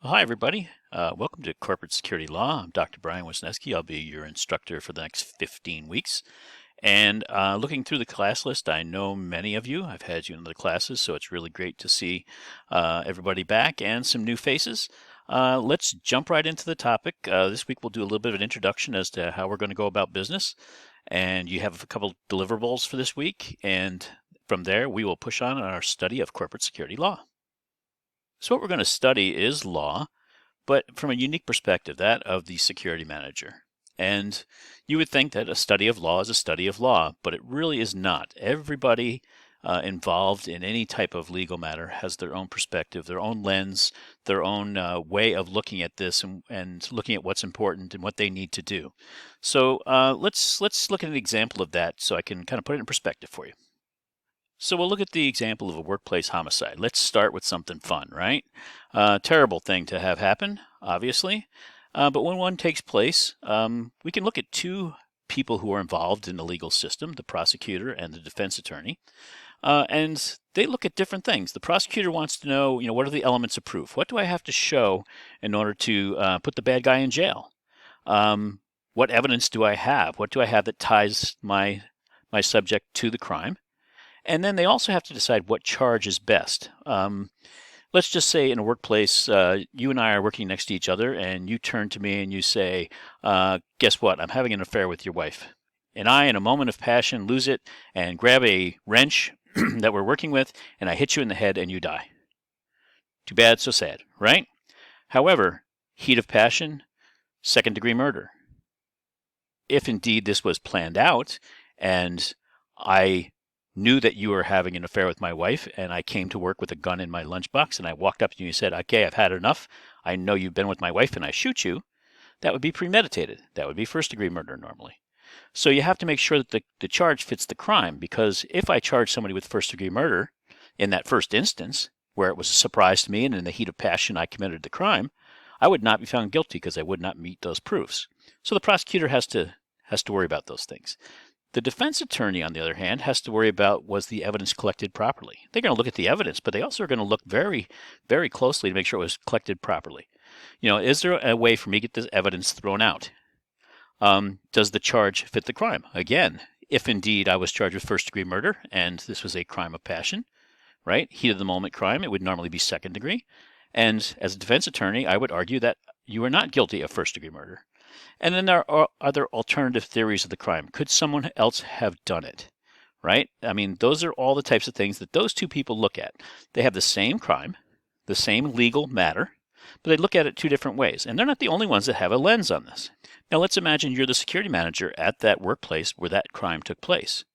Well, hi, everybody. Welcome to Corporate Security Law. I'm Dr. Brian Wisniewski. I'll be your instructor for the next 15 weeks. And looking through the class list, I know many of you. I've had you in the classes, so it's really great to see everybody back and some new faces. Let's jump right into the topic. This week we'll do a little bit of an introduction as to how we're going to go about business. And you have a couple deliverables for this week. And from there, we will push on our study of corporate security law. So what we're going to study is law, but from a unique perspective, that of the security manager. And you would think that a study of law is a study of law, but it really is not. Everybody involved in any type of legal matter has their own perspective, their own lens, their own way of looking at this and looking at what's important and what they need to do. So let's look at an example of that so I can kind of put it in perspective for you. So we'll look at the example of a workplace homicide. Let's start with something fun, right? Terrible thing to have happen, obviously. But when one takes place, we can look at two people who are involved in the legal system, the prosecutor and the defense attorney. And they look at different things. The prosecutor wants to know, what are the elements of proof? What do I have to show in order to put the bad guy in jail? What evidence do I have? What do I have that ties my subject to the crime? And then they also have to decide what charge is best. Let's just say in a workplace, you and I are working next to each other, and you turn to me and you say, guess what? I'm having an affair with your wife. And I, in a moment of passion, lose it and grab a wrench that we're working with, and I hit you in the head and you die. Too bad, so sad, right? However, heat of passion, second-degree murder. If indeed this was planned out and I knew that you were having an affair with my wife, and I came to work with a gun in my lunchbox, and I walked up to you and said, okay, I've had enough. I know you've been with my wife, and I shoot you. That would be premeditated. That would be first-degree murder normally. So you have to make sure that the charge fits the crime, because if I charge somebody with first-degree murder in that first instance, where it was a surprise to me and in the heat of passion I committed the crime, I would not be found guilty because I would not meet those proofs. So the prosecutor has to worry about those things. The defense attorney, on the other hand, has to worry about, was the evidence collected properly? They're going to look at the evidence, but they also are going to look very, very closely to make sure it was collected properly. Is there a way for me to get this evidence thrown out? Does the charge fit the crime? Again, if indeed I was charged with first-degree murder and this was a crime of passion, right, heat-of-the-moment crime, it would normally be second degree. And as a defense attorney, I would argue that you are not guilty of first-degree murder. And then there are other alternative theories of the crime. Could someone else have done it? Right? I mean, those are all the types of things that those two people look at. They have the same crime, the same legal matter, but they look at it two different ways. And they're not the only ones that have a lens on this. Now, let's imagine you're the security manager at that workplace where that crime took place.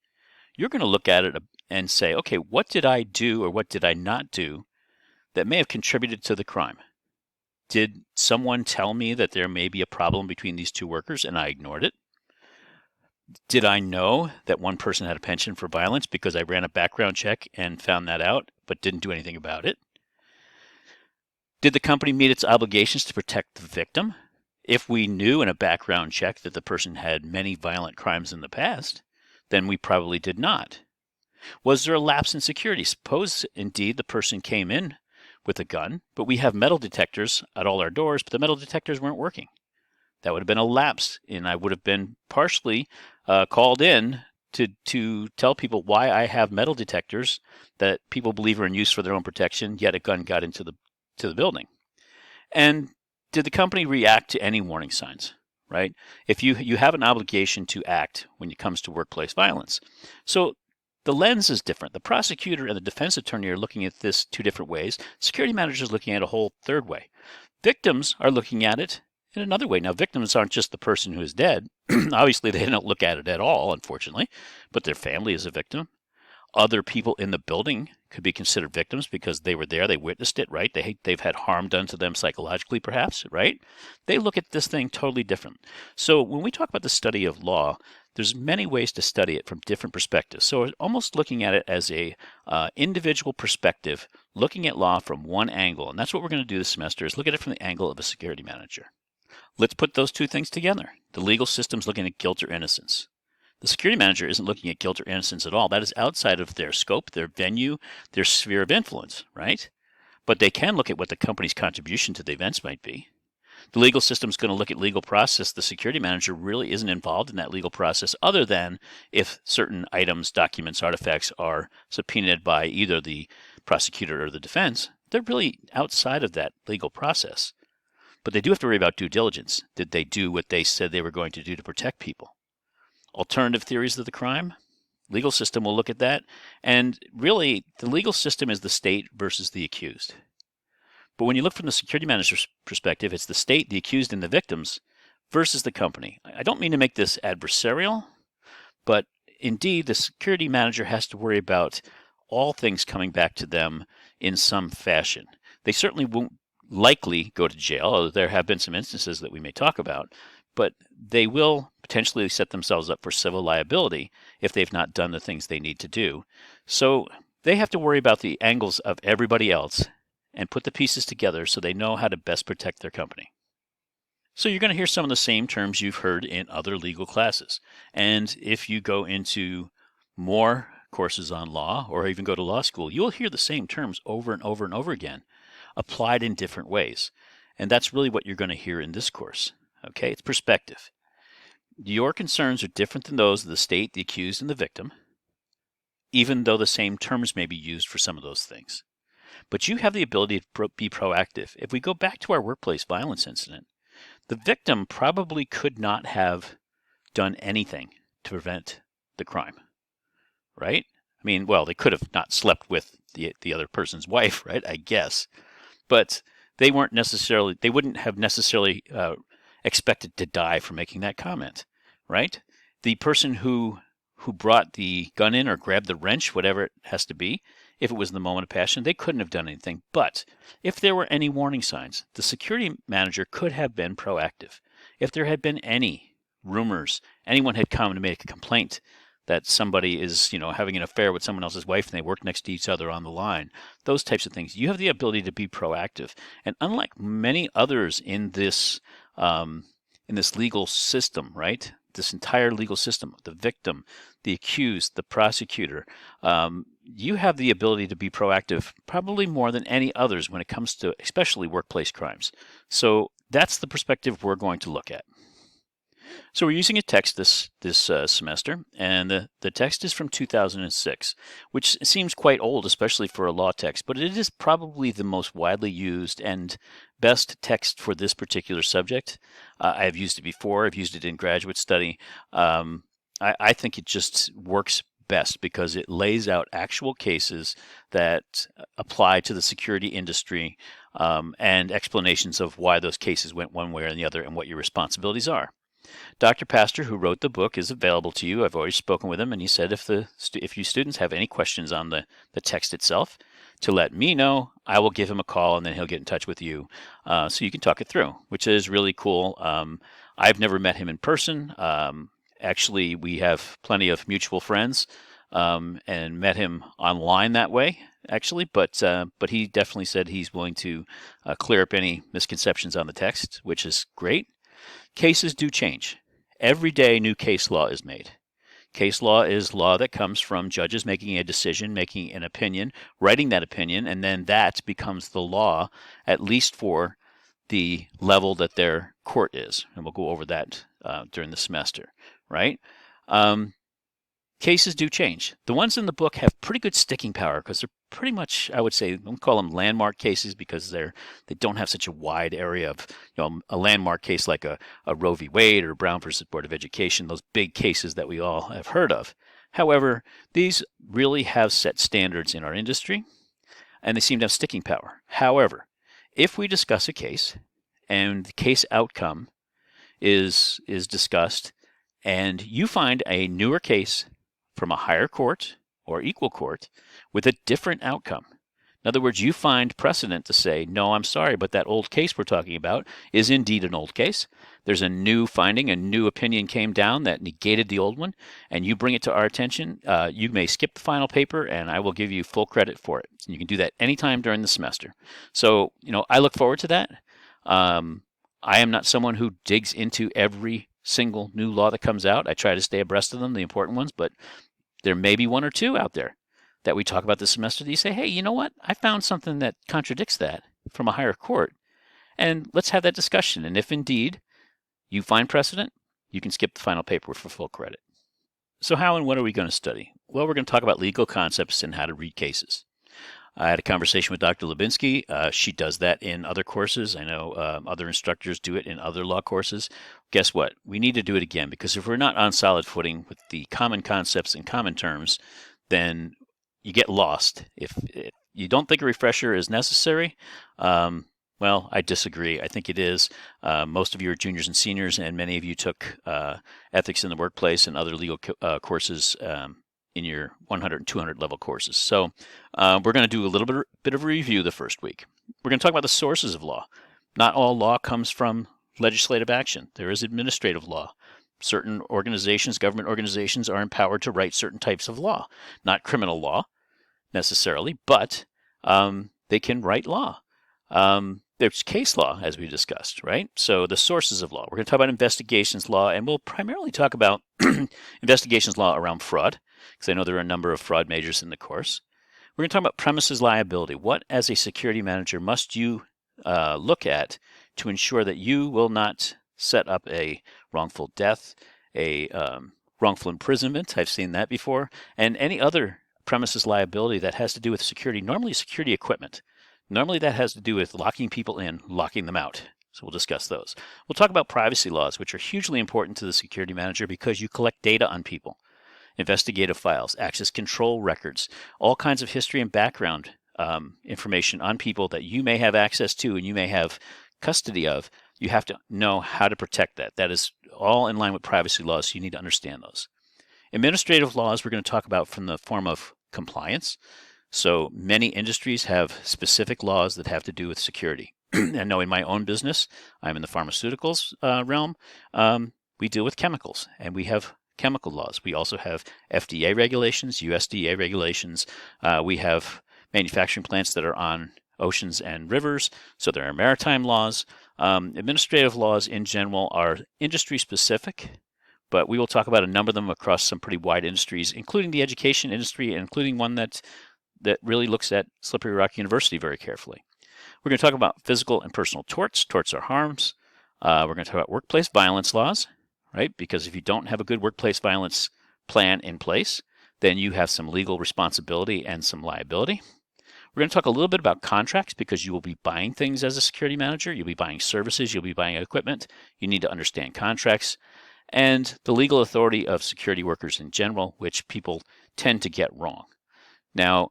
You're going to look at it and say, okay, what did I do or what did I not do that may have contributed to the crime? Did someone tell me that there may be a problem between these two workers and I ignored it? Did I know that one person had a penchant for violence because I ran a background check and found that out but didn't do anything about it? Did the company meet its obligations to protect the victim? If we knew in a background check that the person had many violent crimes in the past, then we probably did not. Was there a lapse in security? Suppose indeed the person came in with a gun, but we have metal detectors at all our doors, but the metal detectors weren't working. That would have been a lapse, and I would have been partially called in to tell people why I have metal detectors that people believe are in use for their own protection, yet a gun got into the building. And did the company react to any warning signs? Right? If you have an obligation to act when it comes to workplace violence. So the lens is different. The prosecutor and the defense attorney are looking at this two different ways. Security manager is looking at a whole third way. Victims are looking at it in another way. Now, victims aren't just the person who is dead. Obviously, they don't look at it at all, unfortunately, but their family is a victim. Other people in the building could be considered victims because they were there, they witnessed it, right? They've had harm done to them psychologically, perhaps, right? They look at this thing totally different. So when we talk about the study of law, there's many ways to study it from different perspectives. So we're almost looking at it as a individual perspective, looking at law from one angle. And that's what we're going to do this semester, is look at it from the angle of a security manager. Let's put those two things together. The legal system's looking at guilt or innocence. The security manager isn't looking at guilt or innocence at all. That is outside of their scope, their venue, their sphere of influence, right? but they can look at what the company's contribution to the events might be. The legal system is going to look at legal process. The security manager really isn't involved in that legal process other than if certain items, documents, artifacts are subpoenaed by either the prosecutor or the defense. They're really outside of that legal process. But they do have to worry about due diligence. Did they do what they said they were going to do to protect people? Alternative theories of the crime? Legal system will look at that. And really, the legal system is the state versus the accused. But when you look from the security manager's perspective, it's the state, the accused, and the victims versus the company. I don't mean to make this adversarial, but indeed, the security manager has to worry about all things coming back to them in some fashion. They certainly won't likely go to jail, although there have been some instances that we may talk about, but they will potentially set themselves up for civil liability if they've not done the things they need to do. So they have to worry about the angles of everybody else and put the pieces together so they know how to best protect their company. So you're going to hear some of the same terms you've heard in other legal classes. And if you go into more courses on law or even go to law school, you'll hear the same terms over and over and over again, applied in different ways. And that's really what you're going to hear in this course. Okay, it's perspective. Your concerns are different than those of the state, the accused, and the victim, even though the same terms may be used for some of those things. But you have the ability to be proactive. If we go back to our workplace violence incident, the victim probably could not have done anything to prevent the crime, right? I mean, well, they could have not slept with the other person's wife, right? I guess. But they wouldn't have necessarily expected to die for making that comment, right? The person who brought the gun in or grabbed the wrench, whatever it has to be, if it was in the moment of passion, they couldn't have done anything. But if there were any warning signs, the security manager could have been proactive. If there had been any rumors, anyone had come to make a complaint that somebody is, having an affair with someone else's wife and they work next to each other on the line, those types of things, you have the ability to be proactive. And unlike many others in this legal system, right? This entire legal system, the victim, the accused, the prosecutor, you have the ability to be proactive probably more than any others when it comes to especially workplace crimes. So that's the perspective we're going to look at. So we're using a text this semester, and the text is from 2006, which seems quite old, especially for a law text, but it is probably the most widely used and best text for this particular subject. I've used it before. I've used it in graduate study. I think it just works best because it lays out actual cases that apply to the security industry and explanations of why those cases went one way or the other and what your responsibilities are. Dr. Pastor, who wrote the book, is available to you. I've already spoken with him, and he said if you students have any questions on the text itself, to let me know. I will give him a call, and then he'll get in touch with you so you can talk it through, which is really cool. I've never met him in person. Actually, we have plenty of mutual friends and met him online that way, actually. But he definitely said he's willing to clear up any misconceptions on the text, which is great. Cases do change. Every day new case law is made. Case law is law that comes from judges making a decision, making an opinion, writing that opinion, and then that becomes the law, at least for the level that their court is. And we'll go over that during the semester, right? Cases do change. The ones in the book have pretty good sticking power because they're pretty much, I would say, we'll call them landmark cases because they don't have such a wide area of, a landmark case like a Roe v. Wade or Brown versus Board of Education, those big cases that we all have heard of. However, these really have set standards in our industry and they seem to have sticking power. However, if we discuss a case and the case outcome is discussed and you find a newer case from a higher court or equal court with a different outcome. In other words, you find precedent to say, no, I'm sorry, but that old case we're talking about is indeed an old case. There's a new finding, a new opinion came down that negated the old one, and you bring it to our attention. You may skip the final paper, and I will give you full credit for it. And you can do that anytime during the semester. So, I look forward to that. I am not someone who digs into every single new law that comes out. I try to stay abreast of them, the important ones, but there may be one or two out there that we talk about this semester that you say, hey, you know what? I found something that contradicts that from a higher court, and let's have that discussion. And if indeed you find precedent, you can skip the final paper for full credit. So how and what are we going to study? Well, we're going to talk about legal concepts and how to read cases. I had a conversation with Dr. Lubinsky. She does that in other courses. I know other instructors do it in other law courses. Guess what? We need to do it again, because if we're not on solid footing with the common concepts and common terms, then you get lost. If you don't think a refresher is necessary, well, I disagree. I think it is. Most of you are juniors and seniors, and many of you took ethics in the workplace and other legal courses in your 100 and 200 level courses. So we're going to do a little bit of a review the first week. We're going to talk about the sources of law. Not all law comes from legislative action. There is administrative law. Certain organizations, government organizations, are empowered to write certain types of law. Not criminal law necessarily, but they can write law. There's case law, as we discussed, right? So the sources of law. We're going to talk about investigations law, and we'll primarily talk about investigations law around fraud, because I know there are a number of fraud majors in the course. We're going to talk about premises liability. What, as a security manager, must you look at to ensure that you will not set up a wrongful death, a wrongful imprisonment, I've seen that before, and any other premises liability that has to do with security, normally security equipment. Normally that has to do with locking people in, locking them out. So we'll discuss those. We'll talk about privacy laws, which are hugely important to the security manager because you collect data on people, investigative files, access control records, all kinds of history and background information on people that you may have access to and you may have custody of. You have to know how to protect that. That is all in line with privacy laws, so you need to understand those. Administrative laws we're going to talk about from the form of compliance. So many industries have specific laws that have to do with security. I know in my own business, I'm in the pharmaceuticals realm, we deal with chemicals, and we have chemical laws. We also have FDA regulations, USDA regulations. We have manufacturing plants that are on oceans and rivers, so there are maritime laws. Administrative laws in general are industry specific, but we will talk about a number of them across some pretty wide industries, including the education industry, and including one that really looks at Slippery Rock University very carefully. We're going to talk about physical and personal torts. Torts are harms. We're going to talk about workplace violence laws, right? Because if you don't have a good workplace violence plan in place, then you have some legal responsibility and some liability. We're going to talk a little bit about contracts, because you will be buying things as a security manager. You'll be buying services. You'll be buying equipment. You need to understand contracts and the legal authority of security workers in general, which people tend to get wrong. Now,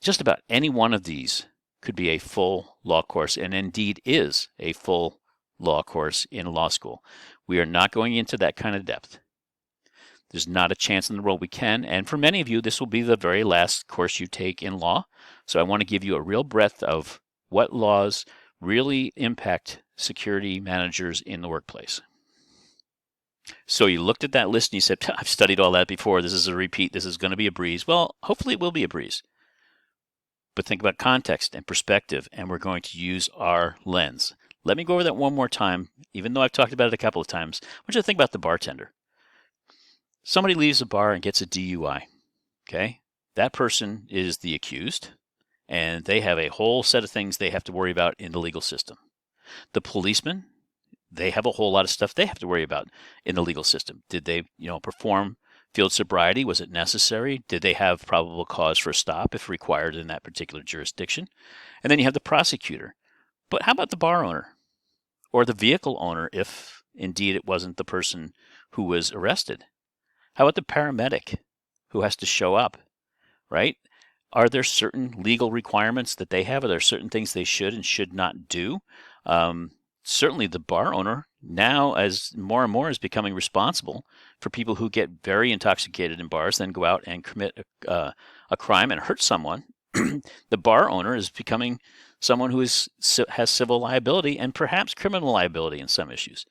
just about any one of these could be a full law course, and indeed is a full law course in law school. We are not going into that kind of depth. There's not a chance in the world we can, and for many of you, this will be the very last course you take in law. So I want to give you a real breadth of what laws really impact security managers in the workplace. So you looked at that list and you said, I've studied all that before. This is a repeat. This is going to be a breeze. Well, hopefully it will be a breeze. But think about context and perspective, and we're going to use our lens. Let me go over that one more time, even though I've talked about it a couple of times. I want you to think about the bartender. Somebody leaves a bar and gets a DUI, okay? That person is the accused, and they have a whole set of things they have to worry about in the legal system. The policeman, they have a whole lot of stuff they have to worry about in the legal system. Did they, perform field sobriety? Was it necessary? Did they have probable cause for a stop if required in that particular jurisdiction? And then you have the prosecutor. But how about the bar owner or the vehicle owner if indeed it wasn't the person who was arrested? How about the paramedic who has to show up, right? Are there certain legal requirements that they have? Are there certain things they should and should not do? Certainly the bar owner now, as more and more, is becoming responsible for people who get very intoxicated in bars, then go out and commit a crime and hurt someone. The bar owner is becoming someone who has civil liability and perhaps criminal liability in some issues.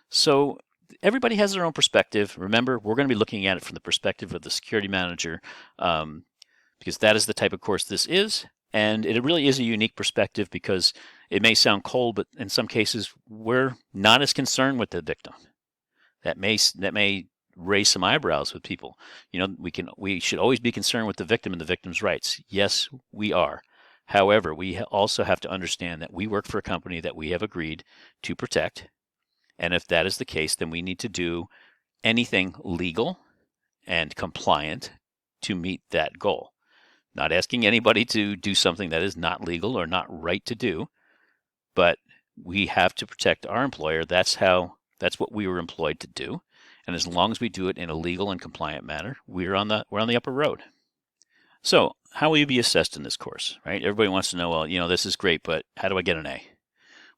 So everybody has their own perspective. Remember, we're going to be looking at it from the perspective of the security manager, because that is the type of course this is. And it really is a unique perspective because it may sound cold, but in some cases, we're not as concerned with the victim. That may raise some eyebrows with people. We should always be concerned with the victim and the victim's rights. Yes, we are. However, we also have to understand that we work for a company that we have agreed to protect. And if that is the case, then we need to do anything legal and compliant to meet that goal. Not asking anybody to do something that is not legal or not right to do, but we have to protect our employer. That's what we were employed to do. And as long as we do it in a legal and compliant manner, we're on the upper road. So how will you be assessed in this course, right? Everybody wants to know, well, this is great, but how do I get an A?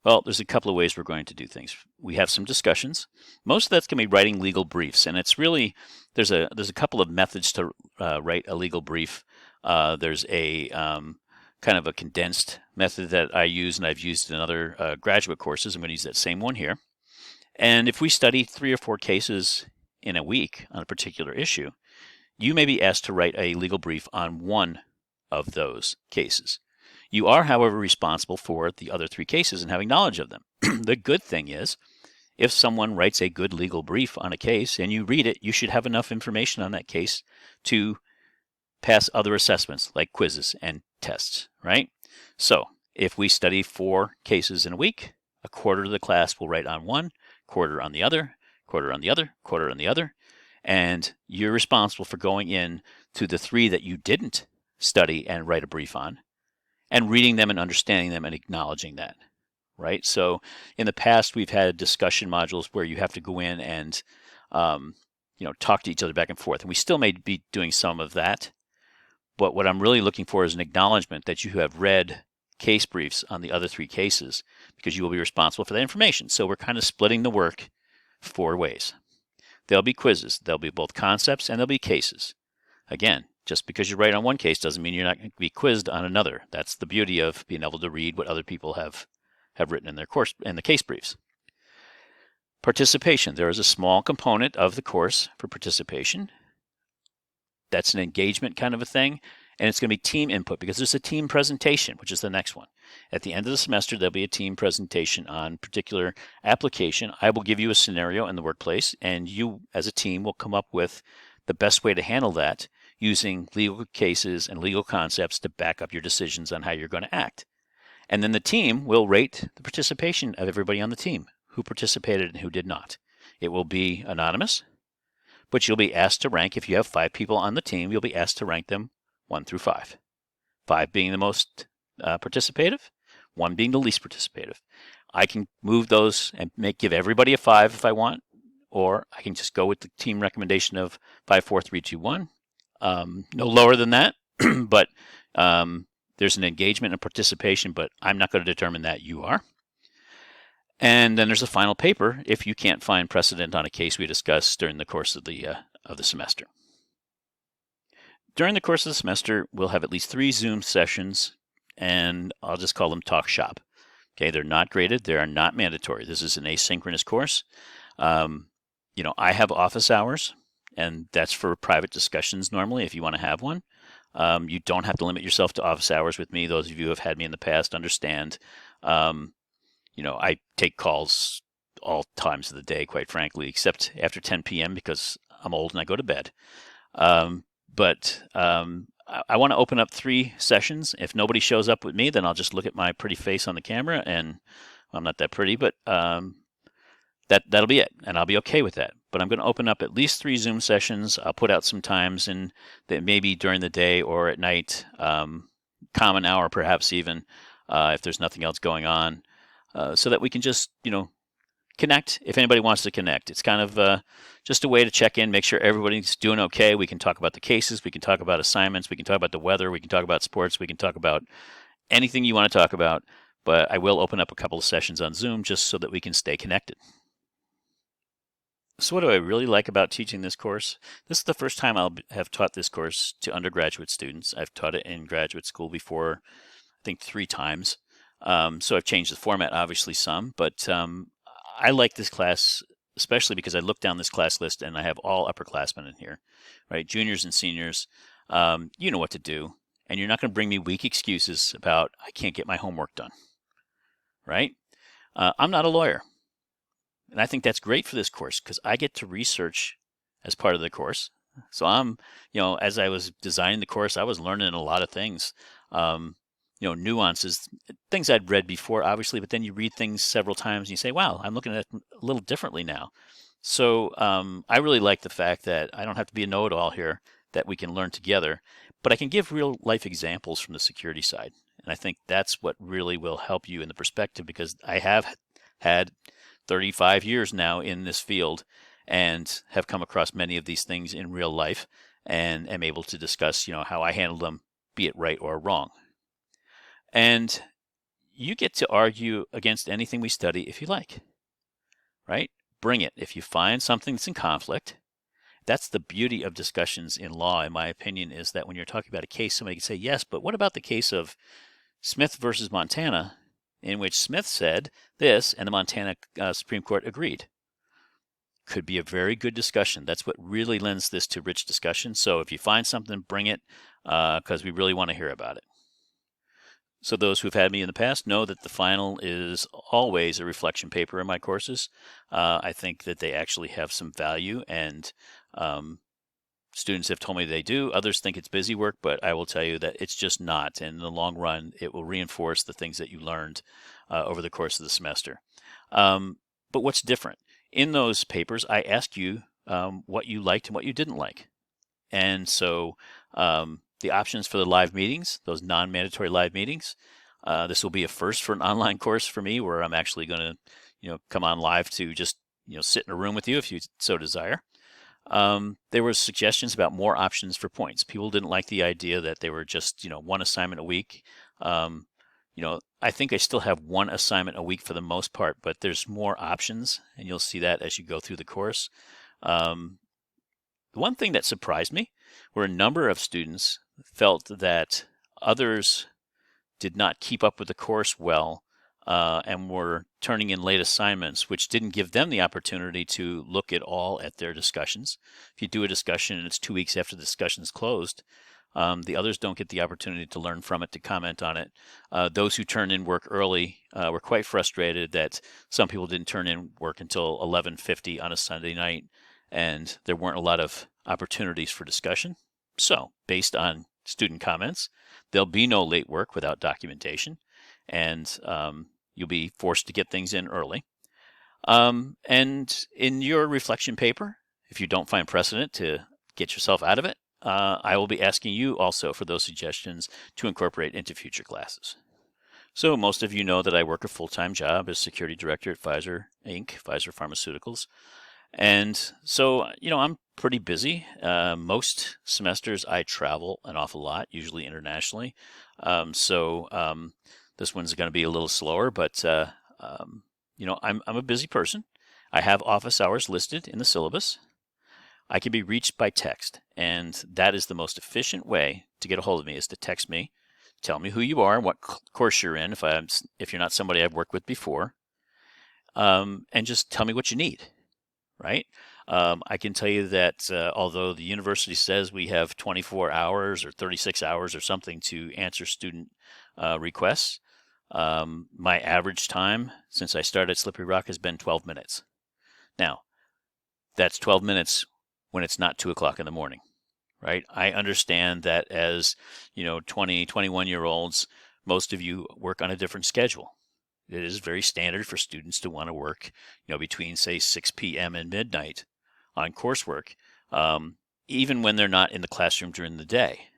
Well, there's a couple of ways we're going to do things. We have some discussions. Most of that's going to be writing legal briefs, and it's really there's a couple of methods to write a legal brief. There's a kind of a condensed method that I use, and I've used in other graduate courses. I'm going to use that same one here. And if we study 3 or 4 cases in a week on a particular issue, you may be asked to write a legal brief on one of those cases. You are, however, responsible for the other 3 cases and having knowledge of them. The good thing is, if someone writes a good legal brief on a case and you read it, you should have enough information on that case to pass other assessments like quizzes and tests, right? So if we study 4 cases in a week, a quarter of the class will write on one, quarter on the other, quarter on the other, quarter on the other, and you're responsible for going in to the 3 that you didn't study and write a brief on, and reading them and understanding them and acknowledging that, right? So in the past, we've had discussion modules where you have to go in and talk to each other back and forth, and we still may be doing some of that. But what I'm really looking for is an acknowledgement that you have read case briefs on the other 3 cases, because you will be responsible for that information. So we're kind of splitting the work 4 ways. There'll be quizzes. There'll be both concepts and there'll be cases. Again, just because you write on one case doesn't mean you're not going to be quizzed on another. That's the beauty of being able to read what other people have written in their course in the case briefs. Participation. There is a small component of the course for participation. That's an engagement kind of a thing, and it's going to be team input because there's a team presentation, which is the next one. At the end of the semester, there'll be a team presentation on particular application. I will give you a scenario in the workplace, and you as a team will come up with the best way to handle that using legal cases and legal concepts to back up your decisions on how you're going to act. And then the team will rate the participation of everybody on the team, who participated and who did not. It will be anonymous, but you'll be asked to rank. If you have 5 people on the team, you'll be asked to rank them 1 through 5. 5 being the most participative, 1 being the least participative. I can move those and give everybody a 5 if I want, or I can just go with the team recommendation of 5, 4, 3, 2, 1. No lower than that, but there's an engagement and participation, but I'm not going to determine that. You are. And then there's a final paper if you can't find precedent on a case we discussed during the course of the semester. During the course of the semester, we'll have at least 3 Zoom sessions, and I'll just call them talk shop. Okay, they're not graded. They are not mandatory. This is an asynchronous course. I have office hours, and that's for private discussions normally if you want to have one. You don't have to limit yourself to office hours with me. Those of you who have had me in the past understand. I take calls all times of the day, quite frankly, except after 10 p.m. because I'm old and I go to bed. But I want to open up 3 sessions. If nobody shows up with me, then I'll just look at my pretty face on the camera, and I'm not that pretty, but that'll be it, and I'll be okay with that. But I'm going to open up at least 3 Zoom sessions. I'll put out some times, and that maybe during the day or at night, common hour perhaps even, if there's nothing else going on, so that we can just connect if anybody wants to connect. It's kind of just a way to check in, make sure everybody's doing okay. We can talk about the cases, we can talk about assignments, we can talk about the weather, we can talk about sports, we can talk about anything you want to talk about. But I will open up a couple of sessions on Zoom just so that we can stay connected. So what do I really like about teaching this course? This is the first time I'll have taught this course to undergraduate students. I've taught it in graduate school before, I think 3 times. So I've changed the format obviously some, but I like this class especially because I look down this class list and I have all upperclassmen in here, right? Juniors and seniors, you know what to do, and you're not going to bring me weak excuses about I can't get my homework done, right? I'm not a lawyer, and I think that's great for this course because I get to research as part of the course. So I'm, as I was designing the course, I was learning a lot of things, nuances, things I'd read before, obviously, but then you read things several times and you say, wow, I'm looking at it a little differently now. So I really like the fact that I don't have to be a know-it-all here, that we can learn together, but I can give real life examples from the security side. And I think that's what really will help you in the perspective, because I have had 35 years now in this field and have come across many of these things in real life and am able to discuss, how I handle them, be it right or wrong. And you get to argue against anything we study if you like, right? Bring it. If you find something that's in conflict, that's the beauty of discussions in law, in my opinion, is that when you're talking about a case, somebody can say, yes, but what about the case of Smith versus Montana, in which Smith said this and the Montana Supreme Court agreed? Could be a very good discussion. That's what really lends this to rich discussion. So if you find something, bring it, because we really want to hear about it. So those who've had me in the past know that the final is always a reflection paper in my courses. I think that they actually have some value, and students have told me they do. Others think it's busy work, but I will tell you that it's just not. And in the long run, it will reinforce the things that you learned over the course of the semester. But what's different? In those papers, I ask you what you liked and what you didn't like. And so the options for the live meetings, those non-mandatory live meetings, this will be a first for an online course for me, where I'm actually going to, come on live to just, sit in a room with you if you so desire. There were suggestions about more options for points. People didn't like the idea that they were just, one assignment a week. I think I still have one assignment a week for the most part, but there's more options, and you'll see that as you go through the course. The one thing that surprised me were a number of students felt that others did not keep up with the course well, and were turning in late assignments, which didn't give them the opportunity to look at their discussions. If you do a discussion and it's 2 weeks after the discussion's closed, the others don't get the opportunity to learn from it, to comment on it. Those who turned in work early were quite frustrated that some people didn't turn in work until 11:50 on a Sunday night, and there weren't a lot of opportunities for discussion. So, based on student comments, there'll be no late work without documentation, and you'll be forced to get things in early. And in your reflection paper, if you don't find precedent to get yourself out of it, I will be asking you also for those suggestions to incorporate into future classes. So most of you know that I work a full-time job as security director at Pfizer Inc., Pfizer Pharmaceuticals. And so, I'm pretty busy. Most semesters I travel an awful lot, usually internationally. This one's going to be a little slower, but, I'm a busy person. I have office hours listed in the syllabus. I can be reached by text, and that is the most efficient way to get a hold of me, is to text me, tell me who you are and what course you're in, if you're not somebody I've worked with before, and just tell me what you need, right? I can tell you that although the university says we have 24 hours or 36 hours or something to answer student requests, my average time since I started at Slippery Rock has been 12 minutes. Now, that's 12 minutes when it's not 2 o'clock in the morning, right? I understand that as, 20, 21-year-olds, most of you work on a different schedule. It is very standard for students to want to work, between, say, 6 p.m. and midnight on coursework, even when they're not in the classroom during the day,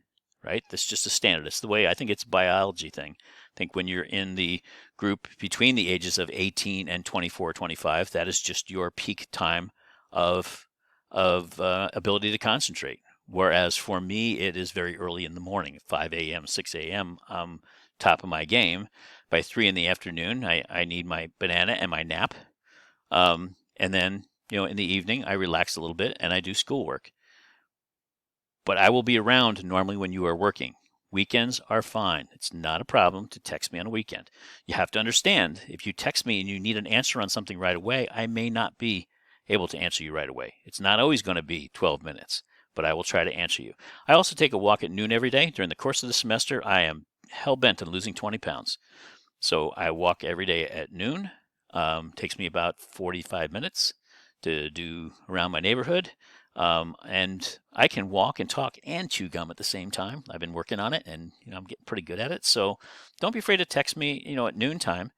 right? That's just a standard. It's the way, I think it's a biology thing. I think when you're in the group between the ages of 18 and 24, 25, that is just your peak time of ability to concentrate. Whereas for me, it is very early in the morning, 5 a.m., 6 a.m., top of my game. By 3 in the afternoon, I need my banana and my nap. And then, in the evening, I relax a little bit and I do schoolwork. But I will be around normally when you are working. Weekends are fine. It's not a problem to text me on a weekend. You have to understand, if you text me and you need an answer on something right away, I may not be able to answer you right away. It's not always going to be 12 minutes, but I will try to answer you. I also take a walk at noon every day. During the course of the semester, I am hell-bent on losing 20 pounds. So I walk every day at noon. Takes me about 45 minutes to do around my neighborhood. And I can walk and talk and chew gum at the same time. I've been working on it, and I'm getting pretty good at it. So don't be afraid to text me, at noontime.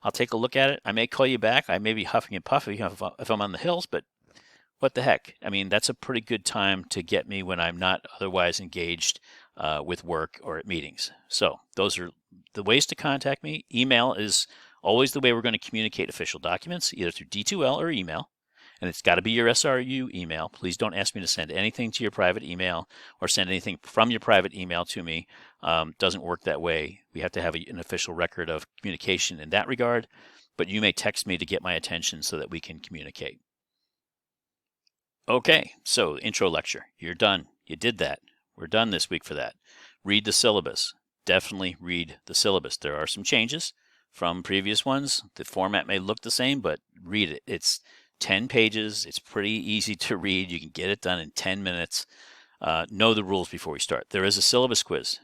I'll take a look at it. I may call you back. I may be huffing and puffing if I'm on the hills, but what the heck? I mean, that's a pretty good time to get me when I'm not otherwise engaged with work or at meetings. So those are the ways to contact me. Email is always the way we're going to communicate official documents, either through D2L or email. And it's got to be your SRU email. Please don't ask me to send anything to your private email or send anything from your private email to me. Doesn't work that way. We have to have an official record of communication in that regard. But you may text me to get my attention so that we can communicate. Okay, so intro lecture. You're done. You did that. We're done this week for that. Read the syllabus. Definitely read the syllabus. There are some changes from previous ones. The format may look the same, but read it. It's 10 pages. It's pretty easy to read. You can get it done in 10 minutes. Know the rules before we start. There is a syllabus quiz.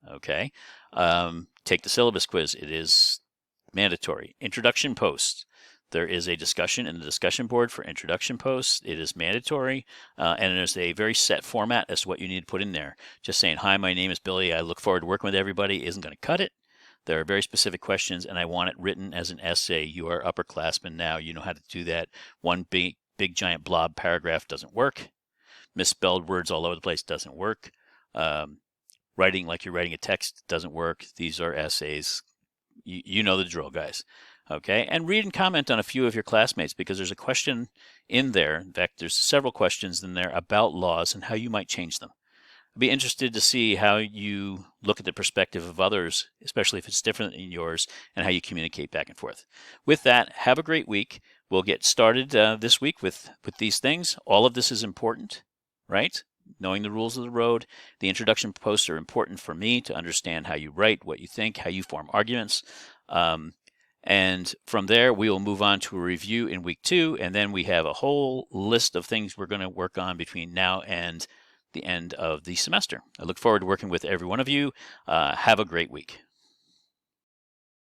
Okay. Take the syllabus quiz. It is mandatory. Introduction posts. There is a discussion in the discussion board for introduction posts. It is mandatory, and there's a very set format as to what you need to put in there. Just saying, hi, my name is Billy. I look forward to working with everybody isn't going to cut it. There are very specific questions, and I want it written as an essay. You are upperclassmen now. You know how to do that. One big giant blob paragraph doesn't work. Misspelled words all over the place doesn't work. Writing like you're writing a text doesn't work. These are essays. You know the drill, guys. Okay, and read and comment on a few of your classmates, because there's a question in there. In fact, there's several questions in there about laws and how you might change them. I'd be interested to see how you look at the perspective of others, especially if it's different than yours, and how you communicate back and forth. With that, have a great week. We'll get started this week with these things. All of this is important, right? Knowing the rules of the road. The introduction posts are important for me to understand how you write, what you think, how you form arguments. And from there, we will move on to a review in week 2, and then we have a whole list of things we're going to work on between now and the end of the semester. I look forward to working with every one of you. Have a great week.